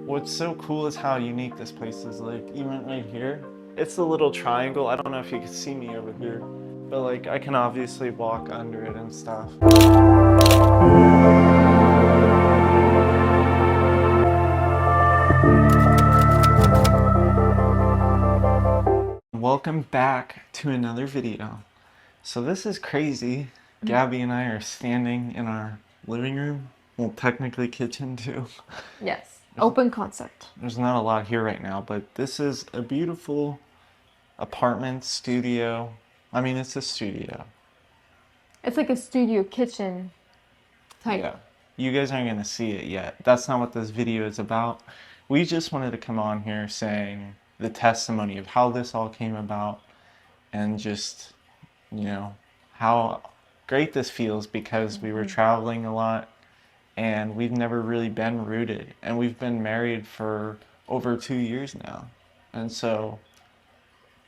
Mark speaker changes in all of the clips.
Speaker 1: What's so cool is how unique this place is. Like, even right here, it's a little triangle. I don't know if you can see me over here, but like I can obviously walk under it and stuff. Welcome back to another video. So this is crazy. Gabby and I are standing in our living room. Well, technically kitchen too.
Speaker 2: Yes. Open concept.
Speaker 1: There's not a lot here right now, but this is a beautiful apartment studio. I mean, it's a studio.
Speaker 2: It's like a studio kitchen type.
Speaker 1: Yeah. You guys aren't going to see it yet. That's not what this video is about. We just wanted to come on here saying the testimony of how this all came about and just, you know, how great this feels because we were traveling a lot and we've never really been rooted. And we've been married for over 2 years now. And so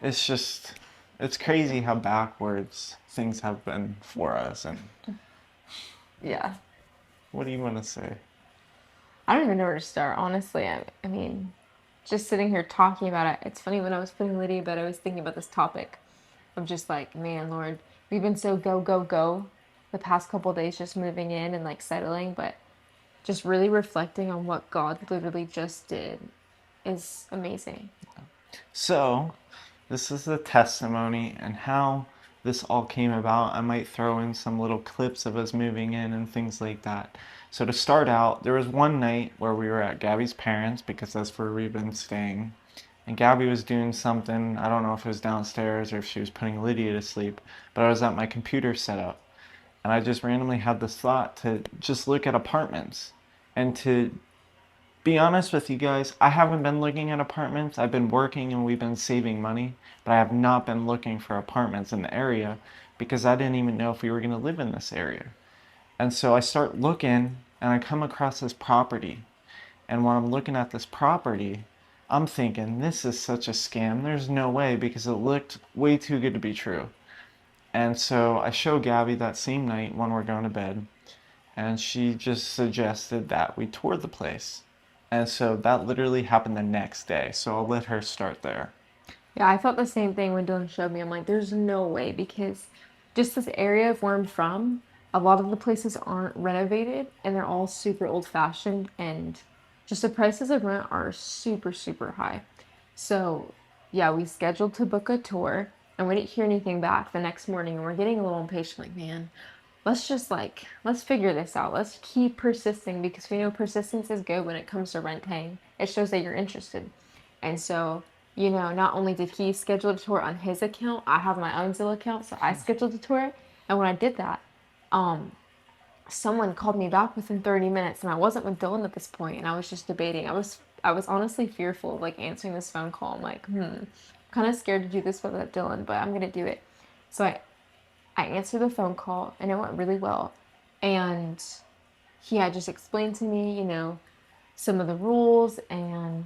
Speaker 1: it's just, it's crazy how backwards things have been for us. And
Speaker 2: Yeah.
Speaker 1: what do you want to say?
Speaker 2: I don't even know where to start, honestly. I mean, just sitting here talking about it. It's funny when I was putting Lydia to bed, I was thinking about this topic of just like, man, Lord, we've been so go, go, go the past couple days just moving in and like settling, but just really reflecting on what God literally just did is amazing.
Speaker 1: So, this is the testimony and how this all came about. I might throw in some little clips of us moving in and things like that. So, to start out, there was one night where we were at Gabby's parents because that's where we've been staying. And Gabby was doing something, I don't know if it was downstairs or if she was putting Lydia to sleep, but I was at my computer setup. And I just randomly had this thought to just look at apartments and to be honest with you guys, I haven't been looking at apartments. I've been working and we've been saving money, but I have not been looking for apartments in the area because I didn't even know if we were going to live in this area. And so I start looking and I come across this property. And when I'm looking at this property, I'm thinking, this is such a scam. There's no way because it looked way too good to be true. And so I show Gabby that same night when we're going to bed, and she just suggested that we tour the place. And so that literally happened the next day. So I'll let her start there.
Speaker 2: Yeah, I thought the same thing when Dylan showed me. I'm like, there's no way because just this area of where I'm from, a lot of the places aren't renovated and they're all super old fashioned and just the prices of rent are super, super high. So, yeah, we scheduled to book a tour and we didn't hear anything back the next morning and we're getting a little impatient, like, man, let's figure this out. Let's keep persisting because we know persistence is good when it comes to rent paying. It shows that you're interested. And so, not only did he schedule a tour on his account, I have my own Zillow account, so I scheduled a tour. And when I did that, someone called me back within 30 minutes, and I wasn't with Dylan at this point, and I was just debating. I was honestly fearful of like answering this phone call. I'm like, kind of scared to do this without Dylan, but I'm gonna do it. So I answered the phone call, and it went really well. And he had just explained to me, some of the rules and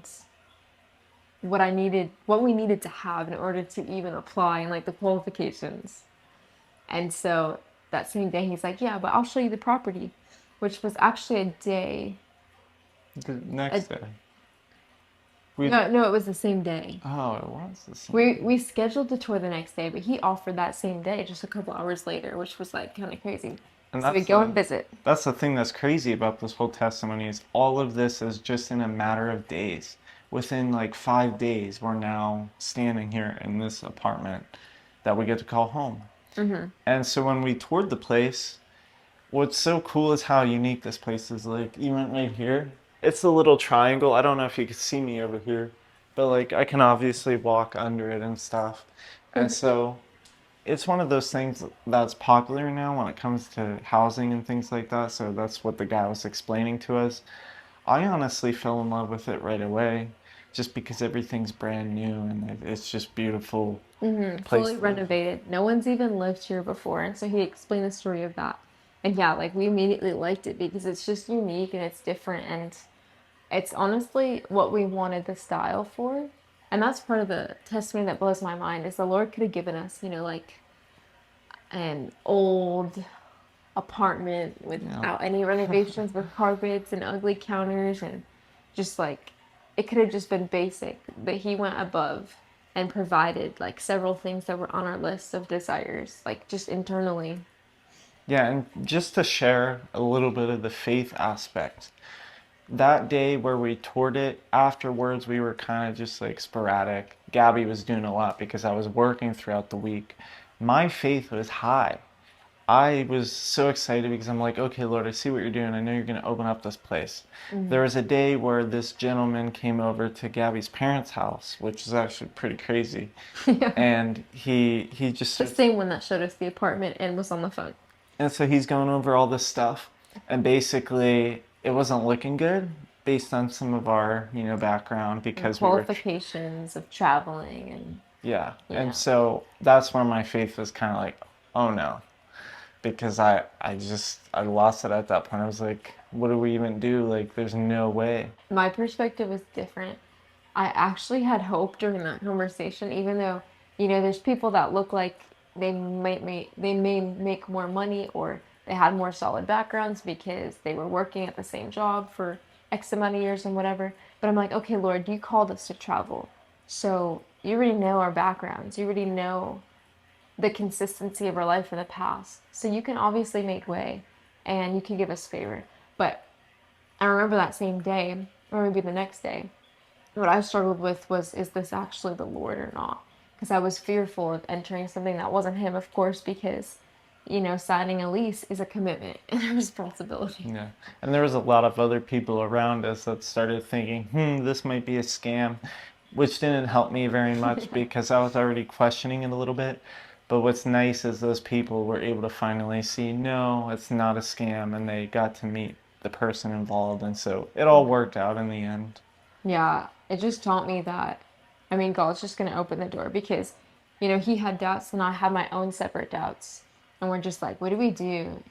Speaker 2: what we needed to have in order to even apply and like the qualifications. And so that same day, he's like, "Yeah, but I'll show you the property," which was actually a day.
Speaker 1: The
Speaker 2: A,
Speaker 1: next day. We
Speaker 2: no, it was the same day.
Speaker 1: Oh, it was the same
Speaker 2: We
Speaker 1: day.
Speaker 2: scheduled the tour the next day, but he offered that same day, just a couple hours later, which was like kind of crazy.
Speaker 1: And
Speaker 2: So we go and visit.
Speaker 1: that's the thing that's crazy about this whole testimony is all of this is just in a matter of days. Within like 5 days, we're now standing here in this apartment that we get to call home. And so when we toured the place, what's so cool is how unique this place is. Like, even right here, it's a little triangle. I don't know if you can see me over here, but like I can obviously walk under it and stuff. And so it's one of those things that's popular now when it comes to housing and things like that. So that's what the guy was explaining to us. I honestly fell in love with it right away just because everything's brand new and it's just beautiful place
Speaker 2: Fully
Speaker 1: to live.
Speaker 2: renovated. No one's even lived here before. And so he explained the story of that. And yeah, like we immediately liked it because it's just unique and it's different and it's honestly what we wanted the style for. And that's part of the testimony that blows my mind is the Lord could have given us, like an old apartment
Speaker 1: Yeah.
Speaker 2: without any renovations with carpets and ugly counters and just like it could have just been basic, but he went above and provided like several things that were on our list of desires, like just internally.
Speaker 1: Yeah, and just to share a little bit of the faith aspect, that day where we toured it, afterwards we were kind of just like sporadic. Gabby was doing a lot because I was working throughout the week. My faith was high. I was so excited because I'm like, okay, Lord, I see what you're doing. I know you're going to open up this place. There
Speaker 2: Mm.
Speaker 1: was a day where this gentleman came over to Gabby's parents' house, which is actually pretty crazy.
Speaker 2: Yeah.
Speaker 1: And he just
Speaker 2: The
Speaker 1: starts,
Speaker 2: same one that showed us the apartment and was on the phone.
Speaker 1: and so he's going over all this stuff, and basically it wasn't looking good based on some of our, background
Speaker 2: And
Speaker 1: because we were,
Speaker 2: qualifications of traveling and
Speaker 1: yeah. And
Speaker 2: yeah.
Speaker 1: so that's where my faith was kind of like, oh no, because I lost it at that point. I was like, what do we even do? Like, there's no way.
Speaker 2: My perspective was different. I actually had hope during that conversation, even though, there's people that look like they may make more money or they had more solid backgrounds because they were working at the same job for X amount of years and whatever. But I'm like, okay, Lord, you called us to travel. So you already know our backgrounds. You already know the consistency of our life in the past. So you can obviously make way and you can give us favor. But I remember that same day, or maybe the next day, what I struggled with was, is this actually the Lord or not? Because I was fearful of entering something that wasn't Him, of course, because, signing a lease is a commitment and a responsibility.
Speaker 1: Yeah. And there was a lot of other people around us that started thinking, this might be a scam, which didn't help me very much
Speaker 2: Yeah.
Speaker 1: because I was already questioning it a little bit. But what's nice is those people were able to finally see, no, it's not a scam, and they got to meet the person involved. And so it all
Speaker 2: Yeah.
Speaker 1: worked out in the end.
Speaker 2: Yeah. It just taught me that, God's just going to open the door because, He had doubts and I had my own separate doubts. And we're just like, what do we do?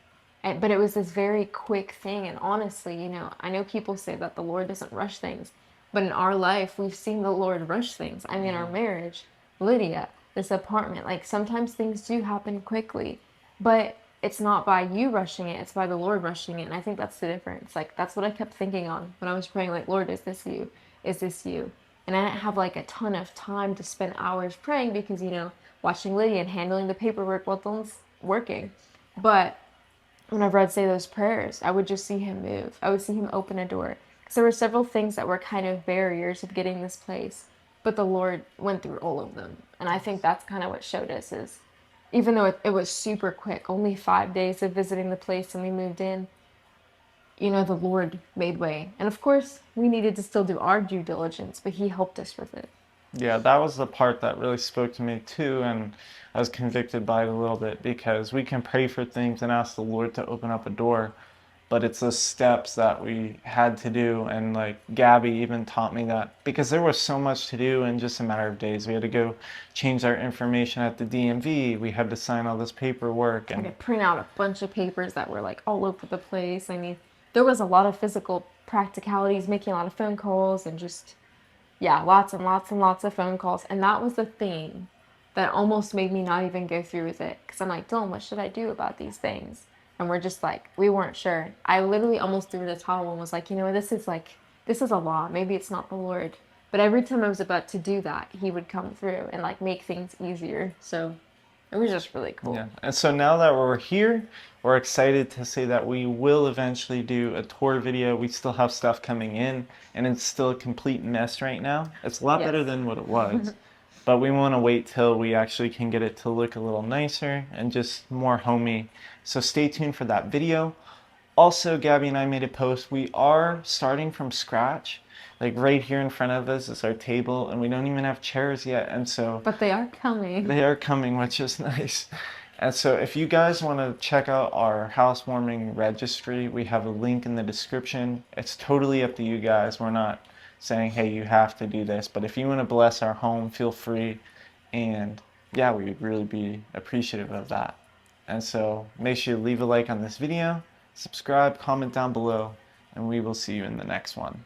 Speaker 2: But it was this very quick thing. And honestly, I know people say that the Lord doesn't rush things, but in our life, we've seen the Lord rush things. I mean, our
Speaker 1: Yeah.
Speaker 2: marriage, Lydia, this apartment, like sometimes things do happen quickly, but it's not by you rushing it, it's by the Lord rushing it. And I think that's the difference. Like, that's what I kept thinking on when I was praying, like, Lord, is this you? Is this you? And I didn't have like a ton of time to spend hours praying because, watching Lydia and handling the paperwork while Dylan's working. But whenever I'd say those prayers, I would just see him move. I would see him open a door. Because there were several things that were kind of barriers of getting this place, but the Lord went through all of them. And I think that's kind of what showed us is, even though it was super quick, only 5 days of visiting the place and we moved in, the Lord made way. And of course, we needed to still do our due diligence, but He helped us with it.
Speaker 1: Yeah, that was the part that really spoke to me too, and I was convicted by it a little bit because we can pray for things and ask the Lord to open up a door, but it's the steps that we had to do. And like Gabby even taught me that because there was so much to do in just a matter of days. We had to go change our information at the DMV, we had to sign all this paperwork,
Speaker 2: I had
Speaker 1: and
Speaker 2: to print out a bunch of papers that were like all over the place. I mean, there was a lot of physical practicalities, making a lot of phone calls and just, yeah, lots and lots and lots of phone calls. And that was the thing that almost made me not even go through with it. Because I'm like, Dylan, what should I do about these things? And we're just like, we weren't sure. I literally almost threw the towel and was like, this is a law. Maybe it's not the Lord. But every time I was about to do that, He would come through and like make things easier. So it was just really cool.
Speaker 1: yeah. And so now that we're here, we're excited to say that we will eventually do a tour video. We still have stuff coming in, and it's still a complete mess right now. It's a lot
Speaker 2: Yes.
Speaker 1: better than what it was, but we want to wait till we actually can get it to look a little nicer and just more homey. So stay tuned for that video. Also, Gabby and I made a post. We are starting from scratch. Like right here in front of us is our table, and we don't even have chairs yet. And so
Speaker 2: But they are coming.
Speaker 1: they are coming, which is nice. And so if you guys want to check out our housewarming registry, we have a link in the description. It's totally up to you guys. We're not saying, hey, you have to do this. But if you want to bless our home, feel free. And yeah, we would really be appreciative of that. And so make sure you leave a like on this video, subscribe, comment down below, and we will see you in the next one.